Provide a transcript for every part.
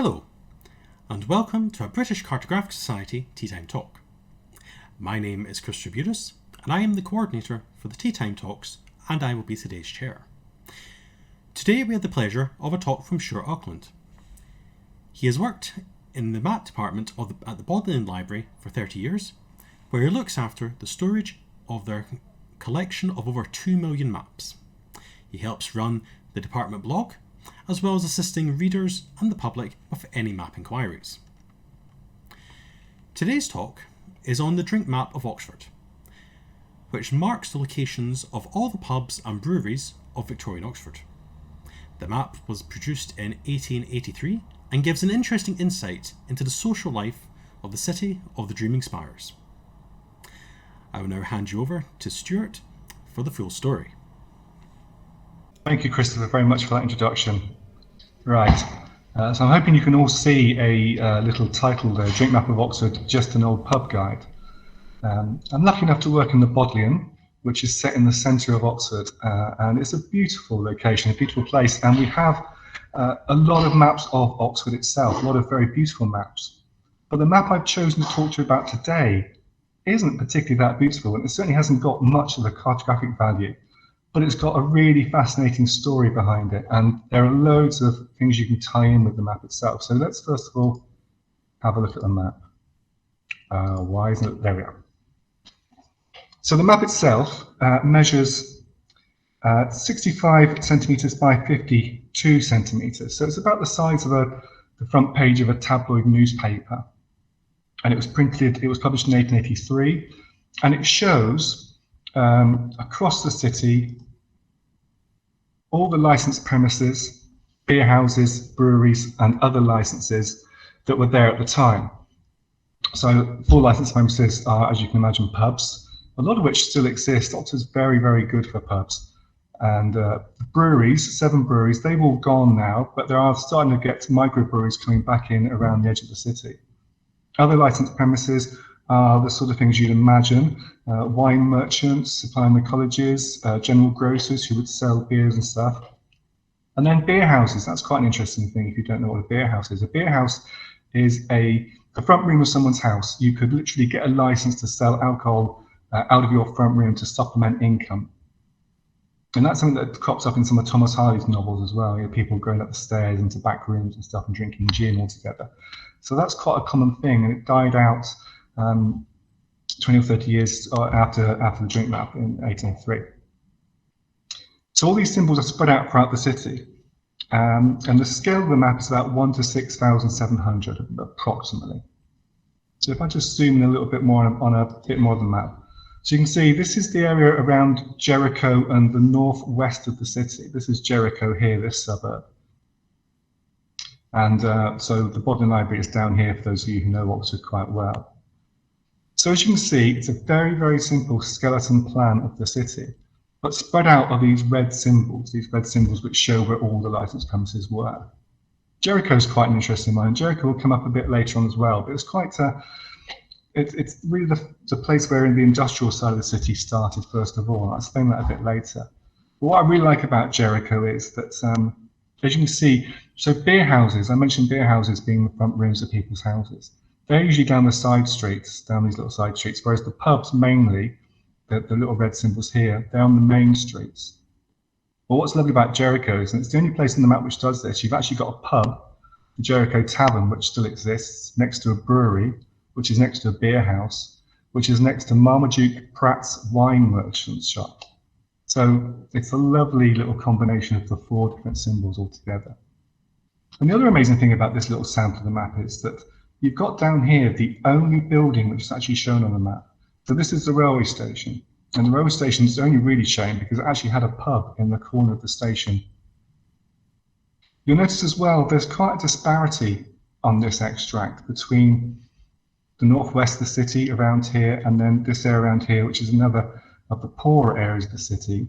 Hello, and welcome to a British Cartographic Society Teatime Talk. My name is Chris Tributus, and I am the coordinator for the Teatime Talks, and I will be today's chair. Today we had the pleasure of a talk from Stuart Ackland. He has worked in the map department at the Bodleian Library for 30 years, where he looks after the storage of their collection of over 2 million maps. He helps run the department blog, as well as assisting readers and the public with any map inquiries. Today's talk is on the drink map of Oxford, which marks the locations of all the pubs and breweries of Victorian Oxford. The map was produced in 1883 and gives an interesting insight into the social life of the City of the Dreaming Spires. I will now hand you over to Stuart for the full story. Thank you, Christopher, very much for that introduction. Right, so I'm hoping you can all see a little title there, Drink Map of Oxford, Just an Old Pub Guide. I'm lucky enough to work in the Bodleian, which is set in the centre of Oxford, and it's a beautiful location, a beautiful place, and we have a lot of maps of Oxford itself, a lot of very beautiful maps. But the map I've chosen to talk to you about today isn't particularly that beautiful, and it certainly hasn't got much of a cartographic value. But it's got a really fascinating story behind it, and there are loads of things you can tie in with the map itself. So let's first of all have a look at the map. Why isn't it? There we are. So the map itself measures 65 centimetres by 52 centimetres. So it's about the size of the front page of a tabloid newspaper. And it was published in 1883, and it shows across the city all the licensed premises, beer houses, breweries and other licenses that were there at the time. So 4 licensed premises are, as you can imagine, pubs, a lot of which still exist. Oxford's very, very good for pubs. And breweries, 7 breweries, they've all gone now, but there are starting to get microbreweries coming back in around the edge of the city. Other licensed premises are the sort of things you'd imagine, wine merchants supplying the colleges, general grocers who would sell beers and stuff. And then beer houses, that's quite an interesting thing if you don't know what a beer house is. A beer house is the front room of someone's house. You could literally get a license to sell alcohol out of your front room to supplement income. And that's something that crops up in some of Thomas Hardy's novels as well. You know, people going up the stairs into back rooms and stuff and drinking gin altogether. So that's quite a common thing, and it died out 20 or 30 years after the drink map in 1803. So all these symbols are spread out throughout the city, and the scale of the map is about 1 to 6,700 approximately. So if I just zoom in a little bit more on a bit more of the map, so you can see this is the area around Jericho and the northwest of the city. This is Jericho here, this suburb. And so the Bodleian Library is down here for those of you who know Oxford quite well. So as you can see, it's a very, very simple skeleton plan of the city, but spread out are these red symbols which show where all the licensed premises were. Jericho is quite an interesting one, and Jericho will come up a bit later on as well, but it's quite it's really the place where the industrial side of the city started first of all. I'll explain that a bit later. But what I really like about Jericho is that, as you can see, so beer houses, I mentioned beer houses being the front rooms of people's houses. They're usually down the side streets, down these little side streets, whereas the pubs mainly, the little red symbols here, they're on the main streets. But what's lovely about Jericho is, and it's the only place on the map which does this, you've actually got a pub, the Jericho Tavern, which still exists, next to a brewery, which is next to a beer house, which is next to Marmaduke Pratt's wine merchant's shop. So it's a lovely little combination of the 4 different symbols altogether. And the other amazing thing about this little sample of the map is that you've got down here the only building which is actually shown on the map. So this is the railway station, and the railway station is only really shown because it actually had a pub in the corner of the station. You'll notice as well there's quite a disparity on this extract between the northwest of the city around here and then this area around here, which is another of the poorer areas of the city,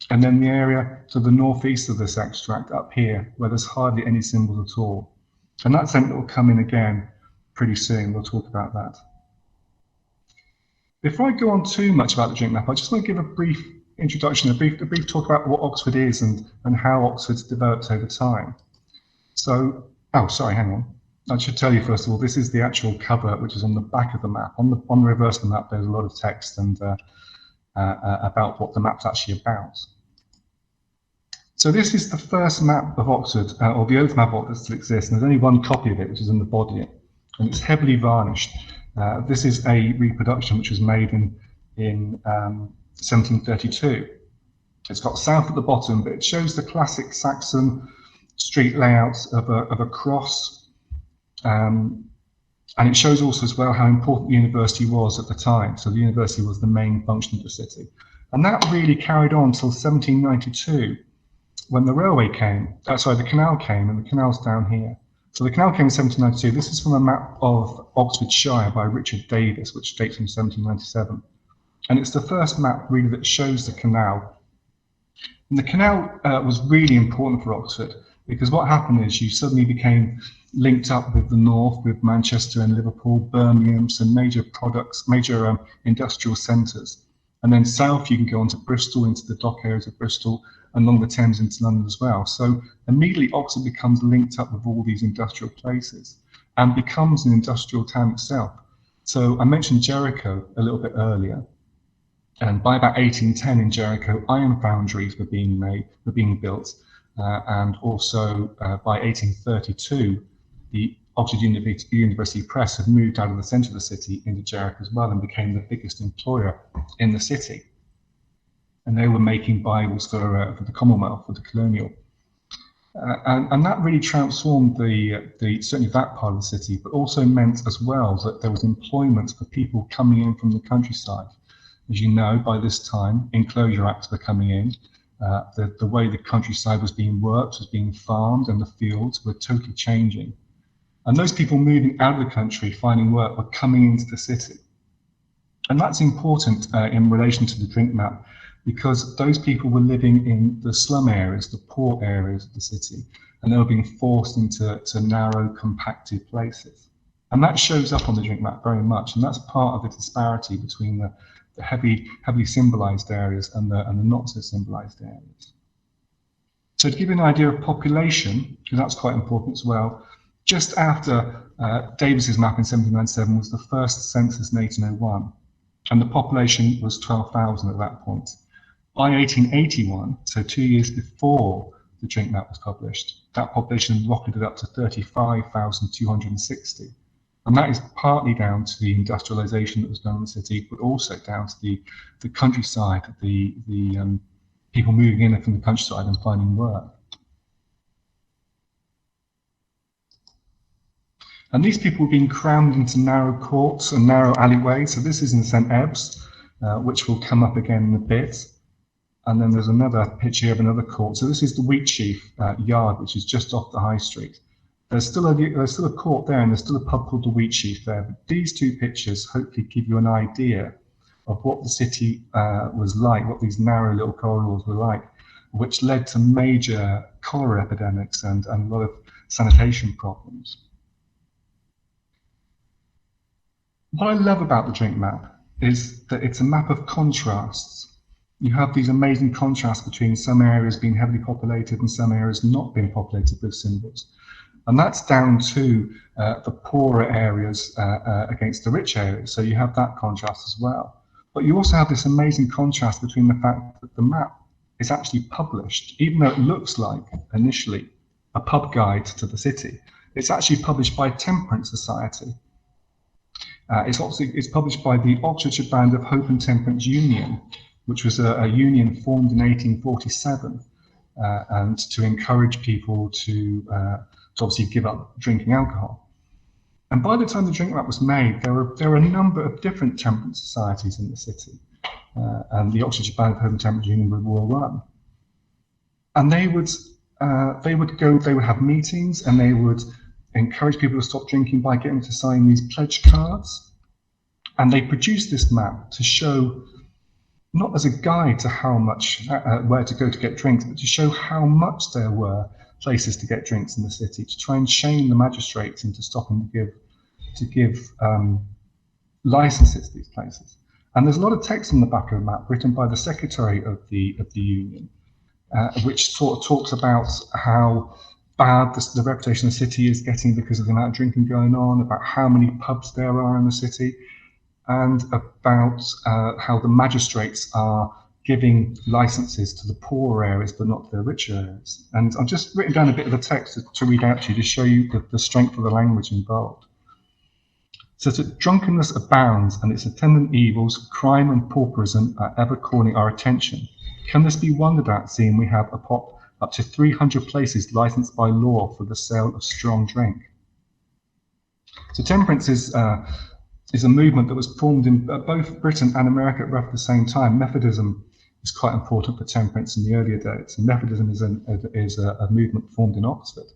and then the area to the northeast of this extract up here where there's hardly any symbols at all. And that's something that will come in again pretty soon. We'll talk about that. Before I go on too much about the drink map, I just want to give a brief introduction, a brief talk about what Oxford is and how Oxford's developed over time. So, oh, sorry, hang on. I should tell you first of all, this is the actual cover, which is on the back of the map. On the reverse of the map, there's a lot of text and about what the map's actually about. So this is the first map of Oxford, or the old map of Oxford that still exists, and there's only one copy of it, which is in the Bodleian, and it's heavily varnished. This is a reproduction which was made in 1732. It's got south at the bottom, but it shows the classic Saxon street layouts of a cross, and it shows also as well how important the university was at the time. So the university was the main function of the city, and that really carried on until 1792. When the railway came, the canal came, and the canal's down here. So the canal came in 1792. This is from a map of Oxfordshire by Richard Davis, which dates from 1797. And it's the first map really that shows the canal. And the canal was really important for Oxford, because what happened is you suddenly became linked up with the north, with Manchester and Liverpool, Birmingham, some major industrial centres. And then south you can go on to Bristol, into the dock areas of Bristol, and along the Thames into London as well. So immediately Oxford becomes linked up with all these industrial places and becomes an industrial town itself. So I mentioned Jericho a little bit earlier, and by about 1810 in Jericho, iron foundries were being built, and also by 1832, the Oxford University Press had moved out of the centre of the city into Jericho as well and became the biggest employer in the city. And they were making Bibles for the Commonwealth, for the colonial. And that really transformed certainly that part of the city, but also meant as well that there was employment for people coming in from the countryside. As you know, by this time, enclosure acts were coming in. The way the countryside was being worked, was being farmed, and the fields were totally changing. And those people moving out of the country, finding work, were coming into the city. And that's important in relation to the drink map, because those people were living in the slum areas, the poor areas of the city, and they were being forced into narrow, compacted places. And that shows up on the drink map very much, and that's part of the disparity between the heavily symbolised areas and the not so symbolised areas. So to give you an idea of population, because that's quite important as well, just after Davis's map in 1797 was the first census in 1801, and the population was 12,000 at that point. By 1881, so 2 years before the drink map was published, that population rocketed up to 35,260. And that is partly down to the industrialization that was done in the city, but also down to the countryside, the people moving in from the countryside and finding work. And these people were being crammed into narrow courts and narrow alleyways. So this is in St. Ebbs, which will come up again in a bit. And then there's another picture of another court. So this is the Wheatsheaf yard, which is just off the high street. There's still a court there, and there's still a pub called the Wheatsheaf there. But these two pictures hopefully give you an idea of what the city was like, what these narrow little corridors were like, which led to major cholera epidemics and a lot of sanitation problems. What I love about the drink map is that it's a map of contrasts. You have these amazing contrasts between some areas being heavily populated and some areas not being populated with symbols. And that's down to the poorer areas against the rich areas. So you have that contrast as well. But you also have this amazing contrast between the fact that the map is actually published, even though it looks like initially a pub guide to the city. It's actually published by Temperance Society. It's published by the Oxfordshire Band of Hope and Temperance Union, which was a union formed in 1847, and to encourage people to obviously give up drinking alcohol. And by the time the drink map was made, there were a number of different temperance societies in the city, and the Oxfordshire Band of Hope and Temperance Union was one. And they would have meetings, and they would encourage people to stop drinking by getting them to sign these pledge cards. And they produced this map to show, not as a guide to how much, where to go to get drinks, but to show how much there were places to get drinks in the city, to try and shame the magistrates into stopping to give licenses to these places. And there's a lot of text on the back of the map written by the secretary of the union, which sort of talks about how bad the reputation the city is getting because of the amount of drinking going on, about how many pubs there are in the city, and about how the magistrates are giving licenses to the poorer areas but not to the richer areas. And I've just written down a bit of the text to read out to you to show you the strength of the language involved. So that drunkenness abounds and its attendant evils, crime and pauperism, are ever calling our attention. Can this be wondered at, seeing we have up to 300 places licensed by law for the sale of strong drink? So temperance is a movement that was formed in both Britain and America at roughly the same time. Methodism is quite important for temperance in the earlier days, and Methodism is a movement formed in Oxford.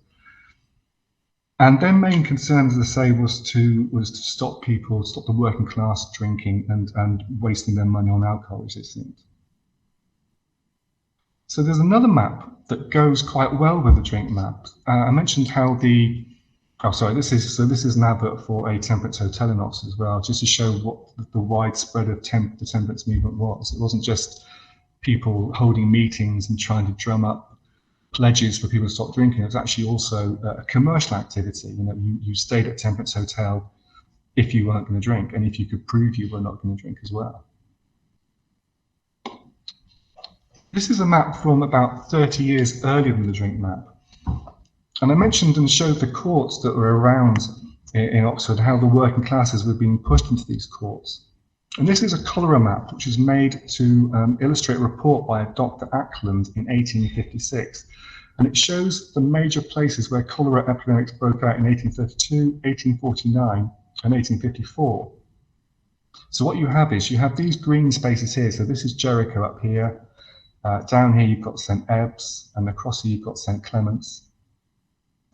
And their main concern, as I say, was to stop the working class drinking and wasting their money on alcohol, as it seemed. So there's another map that goes quite well with the drink map. I mentioned how this is an advert for a temperance hotel in Oxford as well, just to show what the widespread of the temperance movement was. It wasn't just people holding meetings and trying to drum up pledges for people to stop drinking. It was actually also a commercial activity. You stayed at a temperance hotel if you weren't going to drink, and if you could prove you were not going to drink as well. This is a map from about 30 years earlier than the drink map. And I mentioned and showed the courts that were around in Oxford, how the working classes were being pushed into these courts. And this is a cholera map, which was made to illustrate a report by Dr. Ackland in 1856. And it shows the major places where cholera epidemics broke out in 1832, 1849, and 1854. So what you have these green spaces here. So this is Jericho up here. Down here you've got St. Ebbs, and across here you've got St. Clement's,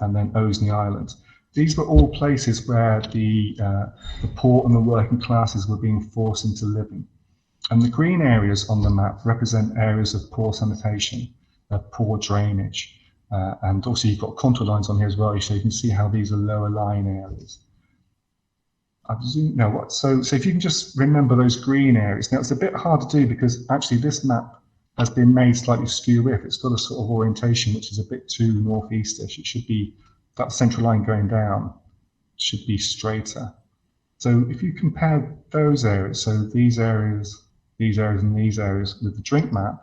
and then Osney Island. These were all places where the poor and the working classes were being forced into living. And the green areas on the map represent areas of poor sanitation, poor drainage. And also you've got contour lines on here as well, so you can see how these are lower lying areas. So if you can just remember those green areas. Now it's a bit hard to do because actually this map has been made slightly skew-if. It's got a sort of orientation which is a bit too northeastish. It should be, that central line going down should be straighter. So if you compare those areas, so these areas, and these areas with the drink map,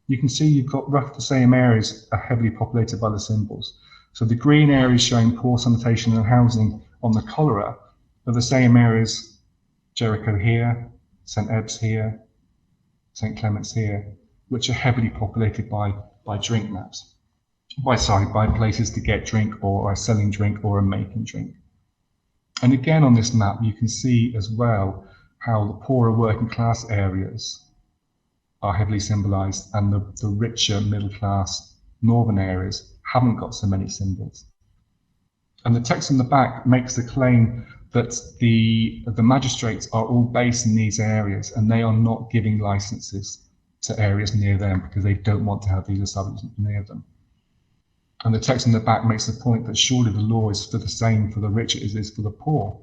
you can see you've got roughly the same areas are heavily populated by the symbols. So the green areas showing poor sanitation and housing on the cholera are the same areas, Jericho here, St. Ebbs here, St. Clement's here, which are heavily populated by drink maps. By places to get drink, or are selling drink, or are making drink. And again on this map you can see as well how the poorer working class areas are heavily symbolized, and the richer middle class northern areas haven't got so many symbols. And the text in the back makes the claim that the magistrates are all based in these areas, and they are not giving licenses to areas near them because they don't want to have these establishments near them. And the text in the back makes the point that surely the law is for the same for the rich as it is for the poor.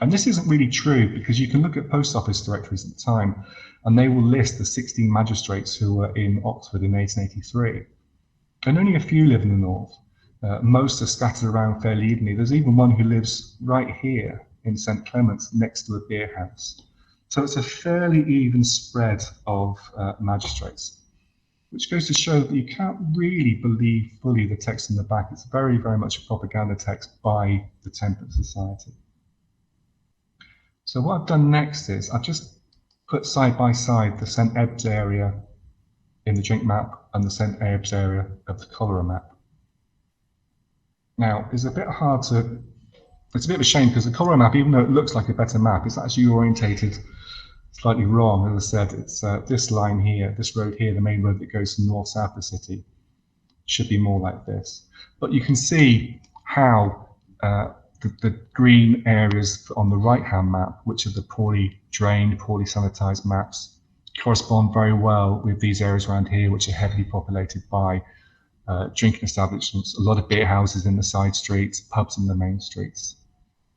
And this isn't really true, because you can look at post office directories at the time and they will list the 16 magistrates who were in Oxford in 1883. And only a few live in the north. Most are scattered around fairly evenly. There's even one who lives right here in St. Clement's next to a beer house. So it's a fairly even spread of magistrates, which goes to show that you can't really believe fully the text in the back. It's very, very much a propaganda text by the Temperance Society. So what I've done next is I've just put side by side the St. Ebbs area in the drink map and the St. Ebbs area of the cholera map. Now, it's a bit of a shame because the cholera map, even though it looks like a better map, it's actually orientated slightly wrong. As I said, it's this line here, this road here, the main road that goes from north-south of the city, should be more like this. But you can see how the green areas on the right-hand map, which are the poorly drained, poorly sanitized maps, correspond very well with these areas around here, which are heavily populated by drinking establishments, a lot of beer houses in the side streets, pubs in the main streets.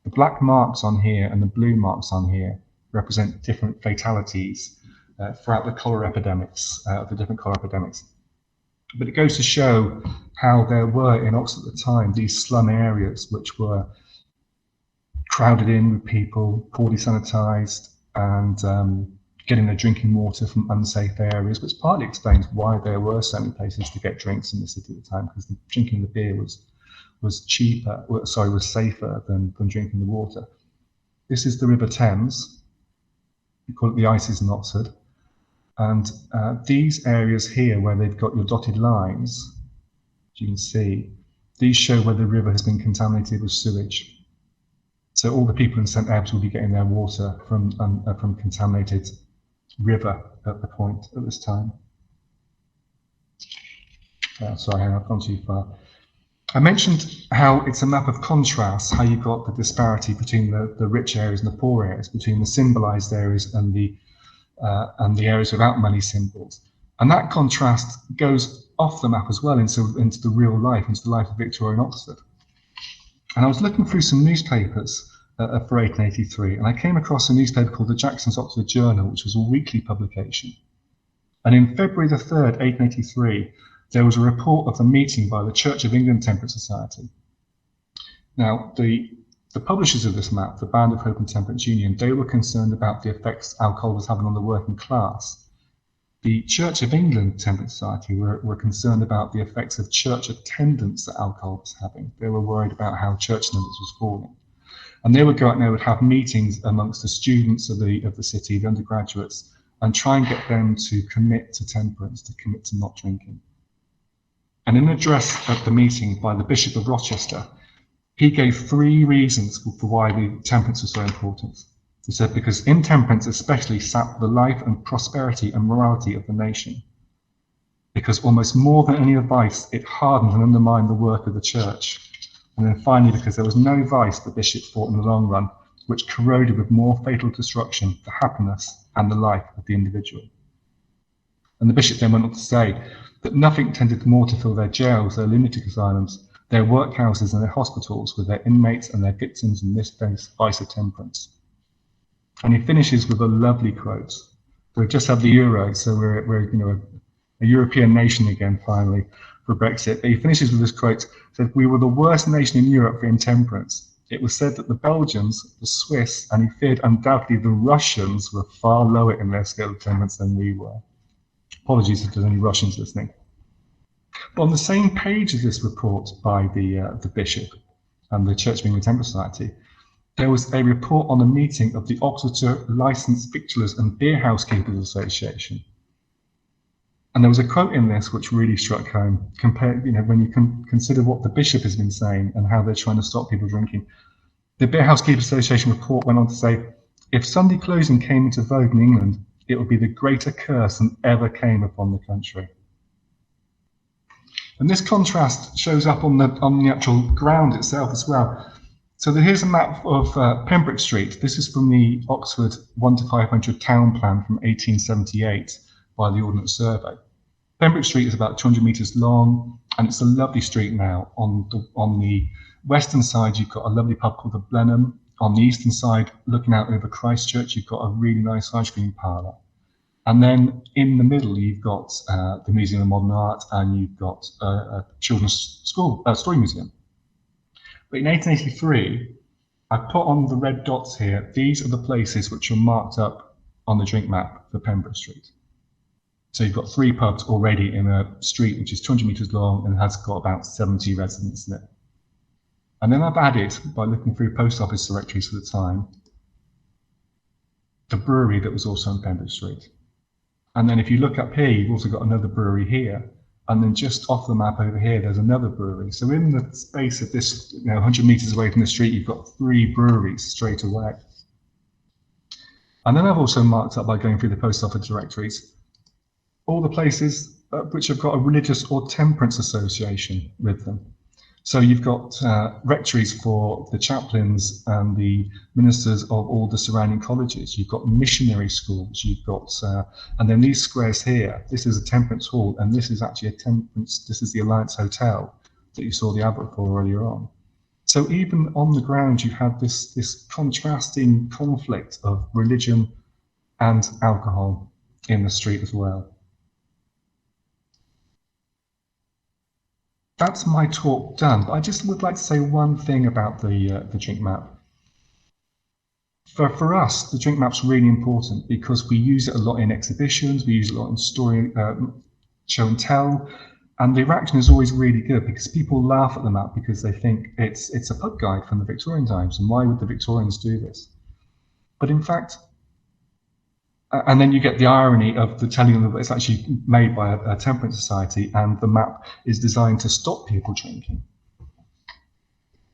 The black marks on here and the blue marks on here represent different fatalities throughout the cholera epidemics, the different cholera epidemics. But it goes to show how there were in Oxford at the time these slum areas which were crowded in with people, poorly sanitised, and getting their drinking water from unsafe areas, which partly explains why there were so many places to get drinks in the city at the time, because drinking the beer was safer than drinking the water. This is the River Thames. We call it the Ices in Oxford. And these areas here where they've got your dotted lines, as you can see, these show where the river has been contaminated with sewage. So all the people in St Ebbs will be getting their water from contaminated river at the point at this time. Sorry, I've gone too far. I mentioned how it's a map of contrast, how you've got the disparity between the rich areas and the poor areas, between the symbolised areas and the areas without money symbols. And that contrast goes off the map as well into the real life, into the life of Victorian Oxford. And I was looking through some newspapers for 1883, and I came across a newspaper called the Jackson's Oxford Journal, which was a weekly publication. And in February the 3rd, 1883, there was a report of the meeting by the Church of England Temperance Society. Now, the publishers of this map, the Band of Hope and Temperance Union, they were concerned about the effects alcohol was having on the working class. The Church of England Temperance Society were concerned about the effects of church attendance that alcohol was having. They were worried about how church numbers was falling. And they would go out and they would have meetings amongst the students of the city, the undergraduates, and try and get them to commit to temperance, to commit to not drinking. And in an address at the meeting by the Bishop of Rochester, he gave 3 reasons for why the temperance was so important. He said, because intemperance especially sapped the life and prosperity and morality of the nation. Because almost more than any other vice, it hardened and undermined the work of the church. And then finally, because there was no vice, the bishop thought in the long run, which corroded with more fatal destruction the happiness and the life of the individual. And the bishop then went on to say that nothing tended more to fill their jails, their lunatic asylums, their workhouses and their hospitals with their inmates and their victims in this vice of temperance. And he finishes with a lovely quote. We've just had the Euro, so we're a European nation again finally for Brexit. But he finishes with this quote: said, "We were the worst nation in Europe for intemperance. It was said that the Belgians, the Swiss, and he feared undoubtedly the Russians were far lower in their scale of temperance than we were." Apologies if there's any Russians listening. But on the same page of this report by the bishop and the Church of England Temperance Society, there was a report on a meeting of the Oxfordshire Licensed Victuallers and Beer House Keepers Association. And there was a quote in this which really struck home, when you consider what the bishop has been saying and how they're trying to stop people drinking. The Beer House Keepers Association report went on to say, if Sunday closing came into vogue in England, it would be the greater curse than ever came upon the country. And this contrast shows up on the actual ground itself as well. So here's a map of Pembroke Street. This is from the Oxford 1 to 500 town plan from 1878 by the Ordnance Survey. Pembroke Street is about 200 metres long, and it's a lovely street now. On the western side, you've got a lovely pub called the Blenheim. On the eastern side, looking out over Christchurch, you've got a really nice ice cream parlour. And then in the middle, you've got the Museum of Modern Art, and you've got a children's story museum. But in 1883, I put on the red dots here, these are the places which are marked up on the drink map for Pembroke Street. So you've got 3 pubs already in a street which is 200 metres long and has got about 70 residents in it. And then I've added, by looking through post office directories for the time, the brewery that was also on Pembroke Street. And then if you look up here, you've also got another brewery here. And then just off the map over here, there's another brewery. So in the space of this, 100 metres away from the street, you've got 3 breweries straight away. And then I've also marked up, by going through the post office directories, all the places which have got a religious or temperance association with them. So you've got rectories for the chaplains and the ministers of all the surrounding colleges. You've got missionary schools. You've got, and then these squares here. This is a temperance hall, and this is actually a temperance. This is the Alliance Hotel that you saw the advert for earlier on. So even on the ground, you have this contrasting conflict of religion and alcohol in the street as well. That's my talk done. But I just would like to say one thing about the drink map. For us, the drink map's really important because we use it a lot in exhibitions, we use it a lot in story, show and tell, and the reaction is always really good because people laugh at the map because they think it's a pub guide from the Victorian times, and why would the Victorians do this? But in fact, and then you get the irony of the telling them that it's actually made by a temperance society, and the map is designed to stop people drinking.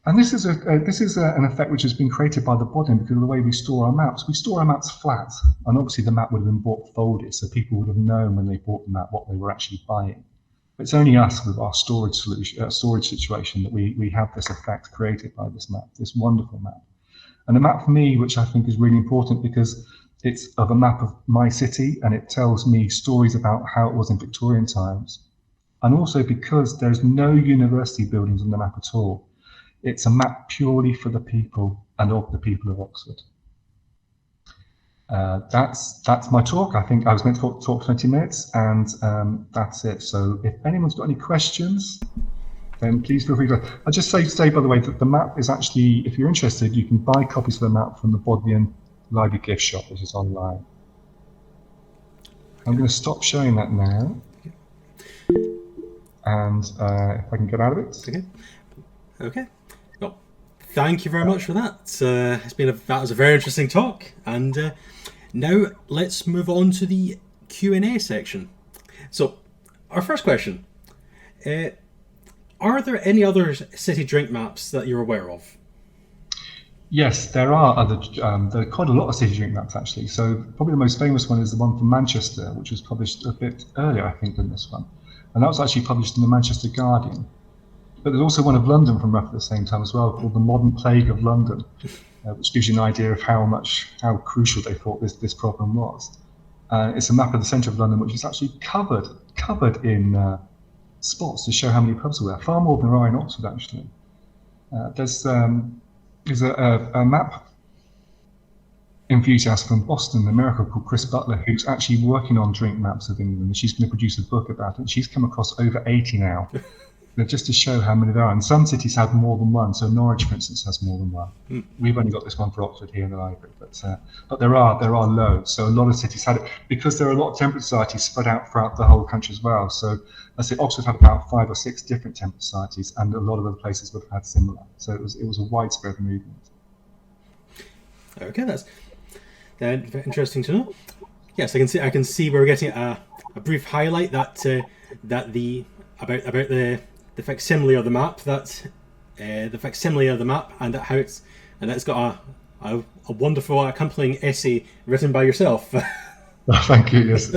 And this is an effect which has been created by the Bodleian because of the way we store our maps. We store our maps flat, and obviously the map would have been bought folded, so people would have known when they bought the map what they were actually buying. But it's only us with our storage situation that we have this effect created by this map, this wonderful map. And a map for me, which I think is really important because it's of a map of my city, and it tells me stories about how it was in Victorian times, and also because there's no university buildings on the map at all. It's a map purely for the people and of the people of Oxford. That's my talk. I think I was meant to talk 20 minutes, and that's it. So if anyone's got any questions, then please feel free to. I'll just say by the way that the map is actually, if you're interested, you can buy copies of the map from the Bodleian Library gift shop, which is online. I'm going to stop showing that now, and if I can get out of it. Okay. Well, thank you very much for that. That was a very interesting talk, and now let's move on to the Q&A section. So, our first question: are there any other city drink maps that you're aware of? Yes, there are there are quite a lot of city drink maps actually. So probably the most famous one is the one from Manchester, which was published a bit earlier, I think, than this one, and that was actually published in the Manchester Guardian. But there's also one of London from roughly the same time as well, called The Modern Plague of London, which gives you an idea of how crucial they thought this problem was. It's a map of the centre of London, which is actually covered in spots to show how many pubs were there, far more than there are in Oxford actually. There's a map enthusiast from Boston, America, called Chris Butler, who's actually working on drink maps of England, and she's going to produce a book about it. She's come across over 80 now. Just to show how many there are. And some cities have more than one. So Norwich, for instance, has more than one. We've only got this one for Oxford here in the library, but there are loads. So a lot of cities had it because there are a lot of temperance societies spread out throughout the whole country as well. So I say Oxford had about 5 or 6 different temperance societies, and a lot of other places would have had similar. So it was a widespread movement. Okay, that's very interesting to know. Yes, I can see we're getting a brief highlight about the facsimile of the map, and how it's got a wonderful accompanying essay written by yourself. Thank you. Yes,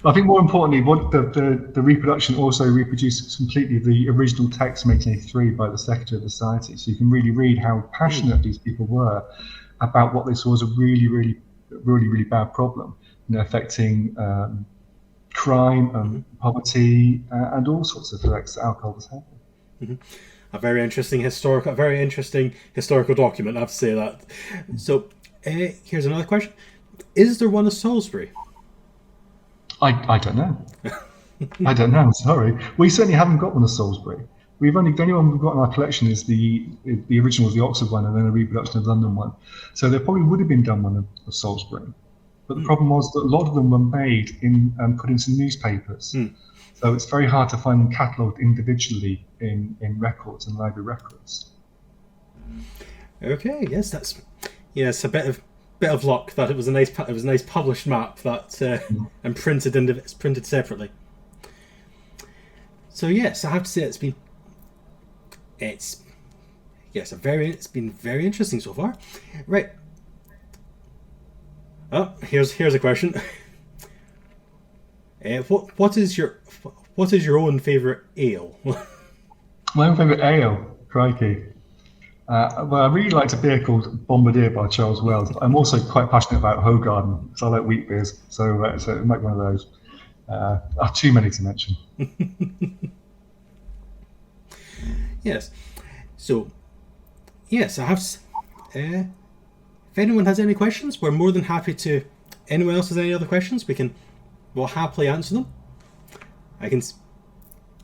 I think more importantly, what the reproduction also reproduces completely the original text from 1883 by the Secretary of the Society, so you can really read how passionate these people were about what they saw as a really bad problem, affecting crime and poverty and all sorts of effects that alcohol was having. A very interesting historical document, I have to say that. So here's another question: is there one of Salisbury? I don't know. I don't know. I'm sorry. We certainly haven't got one of Salisbury. The only one we've got in our collection is the original, the Oxford one, and then a reproduction of the London one. So there probably would have been done one of Salisbury. But the problem was that a lot of them were made and put into newspapers. So it's very hard to find them catalogued individually in records and library records. Okay, yes, it's a bit of luck that it was a nice published map that and printed separately. So yes, I have to say it's been very interesting so far. Right. Oh, here's a question. What is your own favourite ale? My own favourite ale, crikey. Well, I really liked a beer called Bombardier by Charles Wells. I'm also quite passionate about Hogarden, so I like wheat beers. So it might be one of those. Too many to mention. Yes. So, yes, I have. If anyone has any questions, we're more than happy to. Anyone else has any other questions, we'll happily answer them. I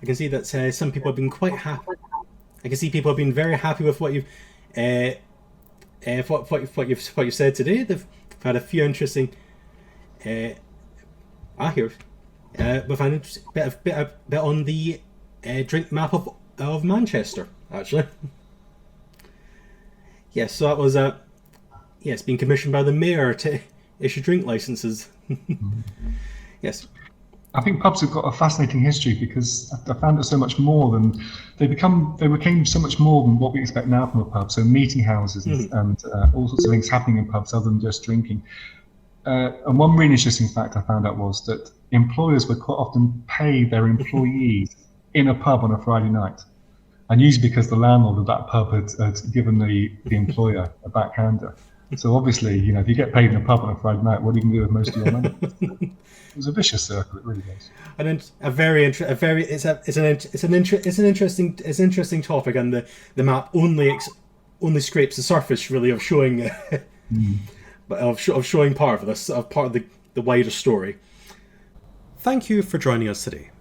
I can see that some people have been quite happy. I can see people have been very happy with what you've what you've said today. They've had a few interesting. We've had a bit on the drink map of Manchester, actually. Yes, so that was it's been commissioned by the mayor to issue drink licenses. Yes. I think pubs have got a fascinating history because I found it so much more than they became so much more than what we expect now from a pub. So meeting houses and all sorts of things happening in pubs other than just drinking. And one really interesting fact I found out was that employers would quite often pay their employees in a pub on a Friday night. And usually because the landlord of that pub had given the employer a backhander. So obviously, if you get paid in a pub on a Friday night, what are you going to do with most of your money? It was a vicious circle. It really was. And then it's an interesting topic, and the map only scrapes the surface really of showing, but of showing part of this, part of the wider story. Thank you for joining us today.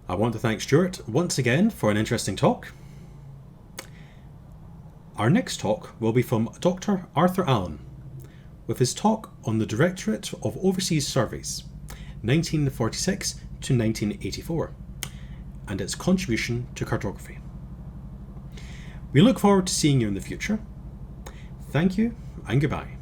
I want to thank Stuart once again for an interesting talk. Our next talk will be from Dr. Arthur Allen, with his talk on the Directorate of Overseas Surveys, 1946 to 1984, and its contribution to cartography. We look forward to seeing you in the future. Thank you and goodbye.